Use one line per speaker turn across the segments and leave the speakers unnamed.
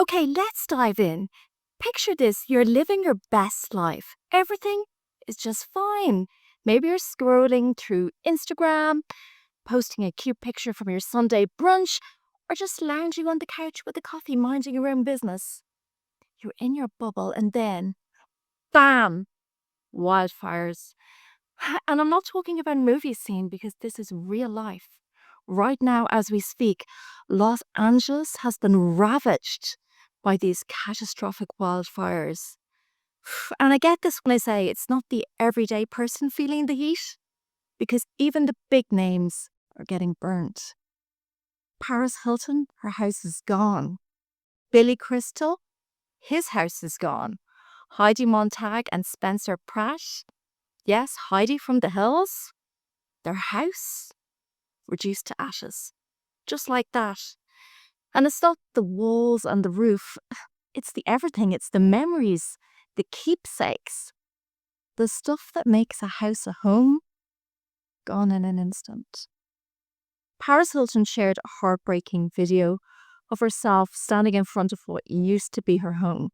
Okay, let's dive in. Picture this, you're living your best life. Everything is just fine. Maybe you're scrolling through Instagram, posting a cute picture from your Sunday brunch, or just lounging on the couch with a coffee, minding your own business. You're in your bubble, and then, bam, wildfires. And I'm not talking about a movie scene because this is real life. Right now, as we speak, Los Angeles has been ravaged by these catastrophic wildfires. And I get this when I say it's not the everyday person feeling the heat, because even the big names are getting burnt. Paris Hilton, her house is gone. Billy Crystal, his house is gone. Heidi Montag and Spencer Pratt, yes, Heidi from the hills, their house reduced to ashes. Just like that. And it's not the walls and the roof, it's the everything, it's the memories, the keepsakes, the stuff that makes a house a home, gone in an instant. Paris Hilton shared a heartbreaking video of herself standing in front of what used to be her home,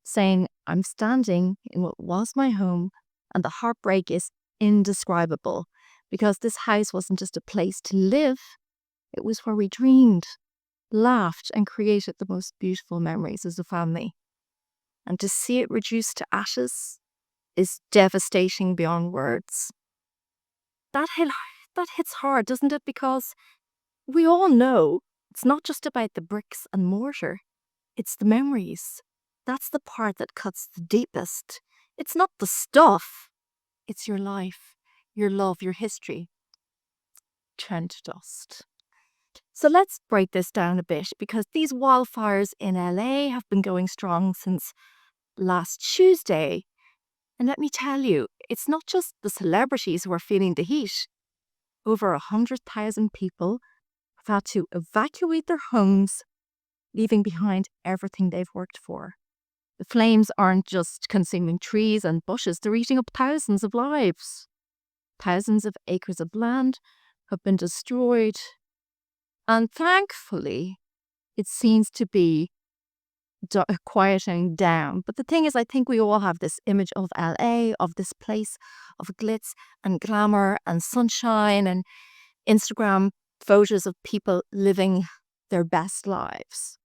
saying, "I'm standing in what was my home, and the heartbreak is indescribable because this house wasn't just a place to live, it was where we dreamed, laughed, and created the most beautiful memories as a family. And to see it reduced to ashes is devastating beyond words." That hits hard, doesn't it? Because we all know it's not just about the bricks and mortar, it's the memories. That's the part that cuts the deepest. It's not the stuff, it's your life, your love, your history turned to dust. So let's break this down a bit because these wildfires in LA have been going strong since last Tuesday. And let me tell you, it's not just the celebrities who are feeling the heat. Over 100,000 people have had to evacuate their homes, leaving behind everything they've worked for. The flames aren't just consuming trees and bushes, they're eating up thousands of lives. Thousands of acres of land have been destroyed. And thankfully, it seems to be quieting down. But the thing is, I think we all have this image of LA, of this place of glitz and glamour and sunshine and Instagram photos of people living their best lives.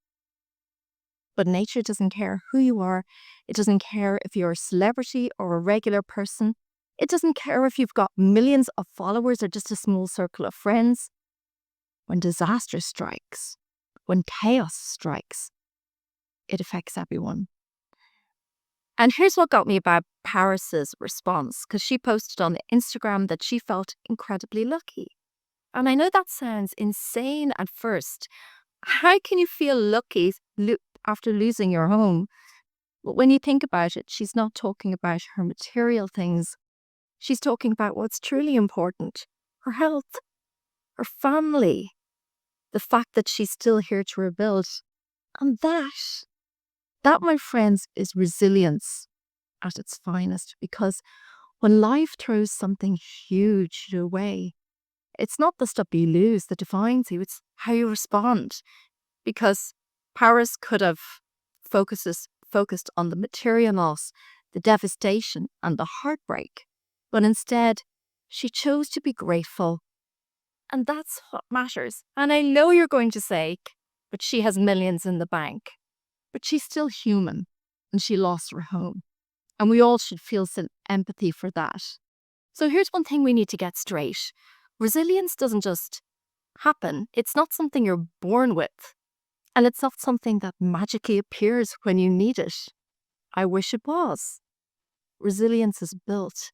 But nature doesn't care who you are. It doesn't care if you're a celebrity or a regular person. It doesn't care if you've got millions of followers or just a small circle of friends. When disaster strikes, when chaos strikes, it affects everyone. And here's what got me about Paris's response, because she posted on Instagram that she felt incredibly lucky. And I know that sounds insane at first. How can you feel lucky after losing your home? But when you think about it, she's not talking about her material things. She's talking about what's truly important: her health, her family, the fact that she's still here to rebuild. And that, my friends, is resilience at its finest, because when life throws something huge your way, it's not the stuff you lose that defines you, it's how you respond. Because Paris could have focused on the material loss, the devastation, and the heartbreak, but instead, she chose to be grateful. And that's what matters. And I know you're going to say, but she has millions in the bank. But she's still human, and she lost her home. And we all should feel some empathy for that. So here's one thing we need to get straight. Resilience doesn't just happen. It's not something you're born with. And it's not something that magically appears when you need it. I wish it was. Resilience is built.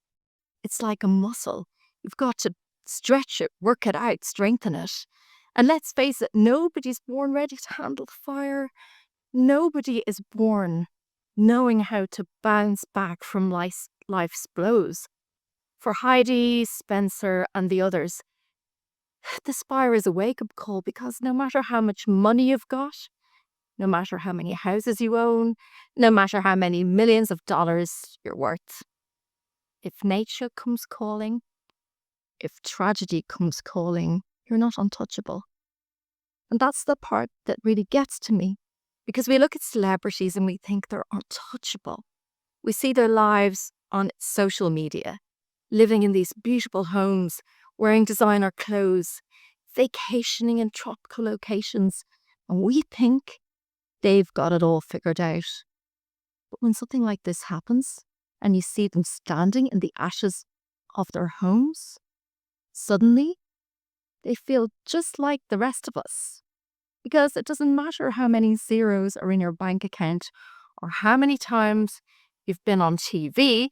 It's like a muscle. You've got to stretch it, work it out, strengthen it. And let's face it, nobody's born ready to handle fire. Nobody is born knowing how to bounce back from life's blows. For Heidi, Spencer, and the others, this fire is a wake-up call, because no matter how much money you've got, no matter how many houses you own, no matter how many millions of dollars you're worth, if nature comes calling, if tragedy comes calling, you're not untouchable. And that's the part that really gets to me. Because we look at celebrities and we think they're untouchable. We see their lives on social media, living in these beautiful homes, wearing designer clothes, vacationing in tropical locations, and we think they've got it all figured out. But when something like this happens and you see them standing in the ashes of their homes, suddenly they feel just like the rest of us. Because it doesn't matter how many zeros are in your bank account or how many times you've been on TV,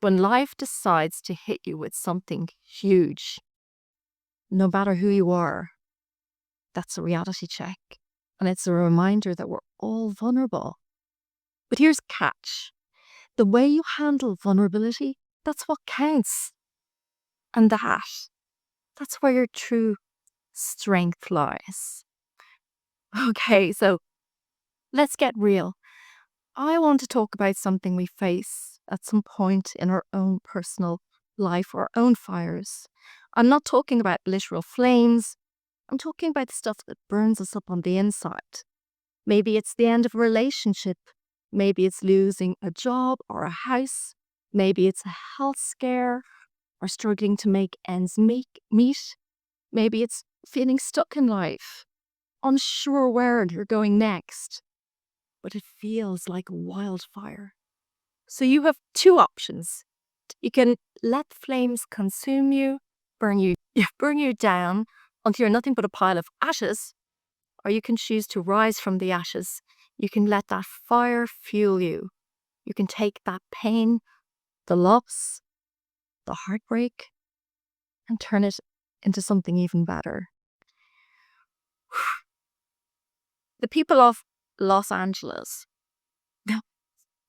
when life decides to hit you with something huge, no matter who you are, that's a reality check. And it's a reminder that we're all vulnerable. But here's the catch. The way you handle vulnerability, that's what counts. And that's where your true strength lies. Okay, so let's get real. I want to talk about something we face at some point in our own personal life, our own fires. I'm not talking about literal flames. I'm talking about the stuff that burns us up on the inside. Maybe it's the end of a relationship. Maybe it's losing a job or a house. Maybe it's a health scare or struggling to make ends meet. Maybe it's feeling stuck in life, unsure where you're going next. But it feels like a wildfire. So you have two options. You can let flames consume you, burn you down until you're nothing but a pile of ashes, or you can choose to rise from the ashes. You can let that fire fuel you. You can take that pain, the loss, the heartbreak, and turn it into something even better. The people of Los Angeles,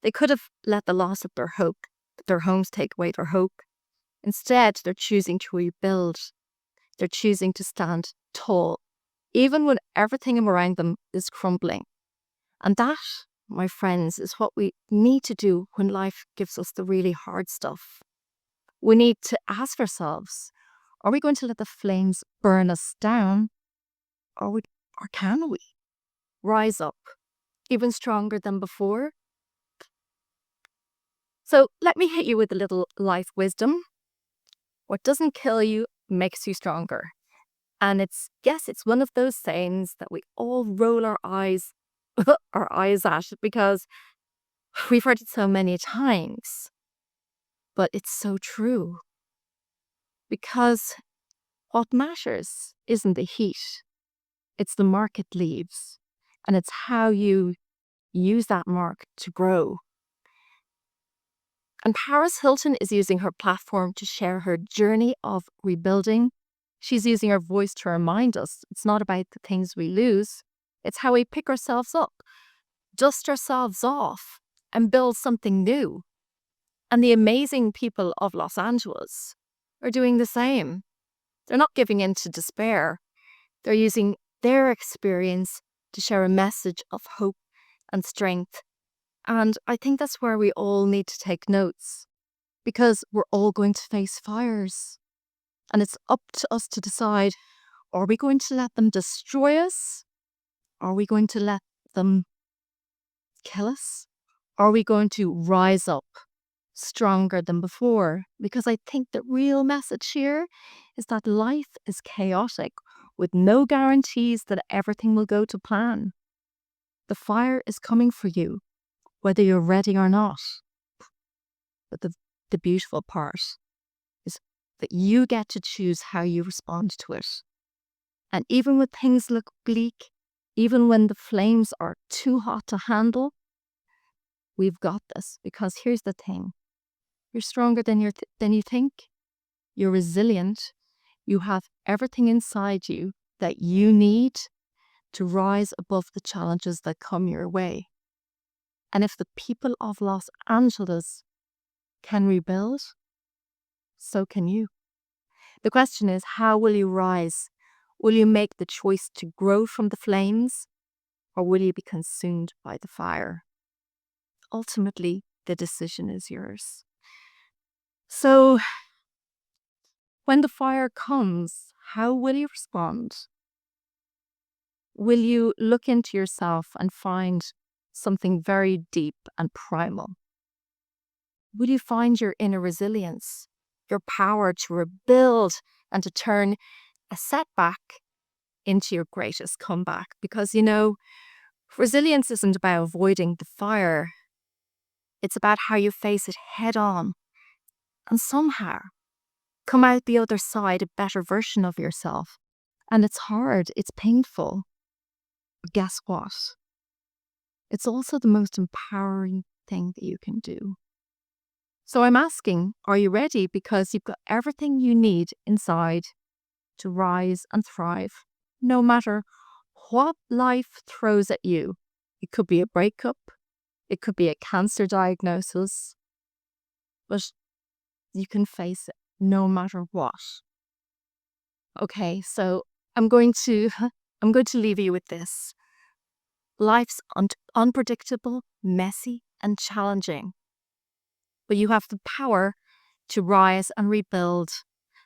they could have let the loss of their homes take away their hope. Instead, they're choosing to rebuild. They're choosing to stand tall, even when everything around them is crumbling. And that, my friends, is what we need to do when life gives us the really hard stuff. We need to ask ourselves, are we going to let the flames burn us down? Or can we rise up even stronger than before? So let me hit you with a little life wisdom. What doesn't kill you makes you stronger. And it's one of those sayings that we all roll our eyes at because we've heard it so many times. But it's so true. Because what matters isn't the heat, it's the mark it leaves. And it's how you use that mark to grow. And Paris Hilton is using her platform to share her journey of rebuilding. She's using her voice to remind us it's not about the things we lose, it's how we pick ourselves up, dust ourselves off, and build something new. And the amazing people of Los Angeles are doing the same. They're not giving in to despair. They're using their experience to share a message of hope and strength. And I think that's where we all need to take notes, because we're all going to face fires. And it's up to us to decide, are we going to let them destroy us? Are we going to let them kill us? Are we going to rise up stronger than before? Because I think the real message here is that life is chaotic with no guarantees that everything will go to plan. The fire is coming for you, whether you're ready or not. But the beautiful part is that you get to choose how you respond to it. And even when things look bleak, even when the flames are too hot to handle, we've got this. Because here's the thing. You're stronger than you think. You're resilient. You have everything inside you that you need to rise above the challenges that come your way. And if the people of Los Angeles can rebuild, so can you. The question is, how will you rise? Will you make the choice to grow from the flames, or will you be consumed by the fire? Ultimately, the decision is yours. So, when the fire comes, how will you respond? will you look into yourself and find something very deep and primal? Will you find your inner resilience, your power to rebuild and to turn a setback into your greatest comeback? Because, resilience isn't about avoiding the fire. It's about how you face it head on and somehow come out the other side a better version of yourself. And it's hard, it's painful. But guess what? It's also the most empowering thing that you can do. So I'm asking, are you ready? Because you've got everything you need inside to rise and thrive, no matter what life throws at you. It could be a breakup, it could be a cancer diagnosis, but you can face it no matter what. Okay, so I'm going to leave you with this. Life's unpredictable, messy, and challenging, but you have the power to rise and rebuild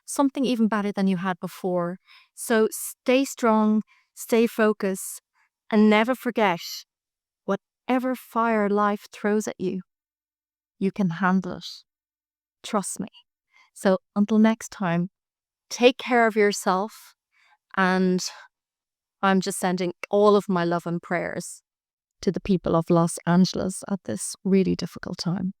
something even better than you had before. So stay strong, stay focused, and never forget, whatever fire life throws at you, you can handle it. Trust me. So until next time, take care of yourself, and I'm just sending all of my love and prayers to the people of Los Angeles at this really difficult time.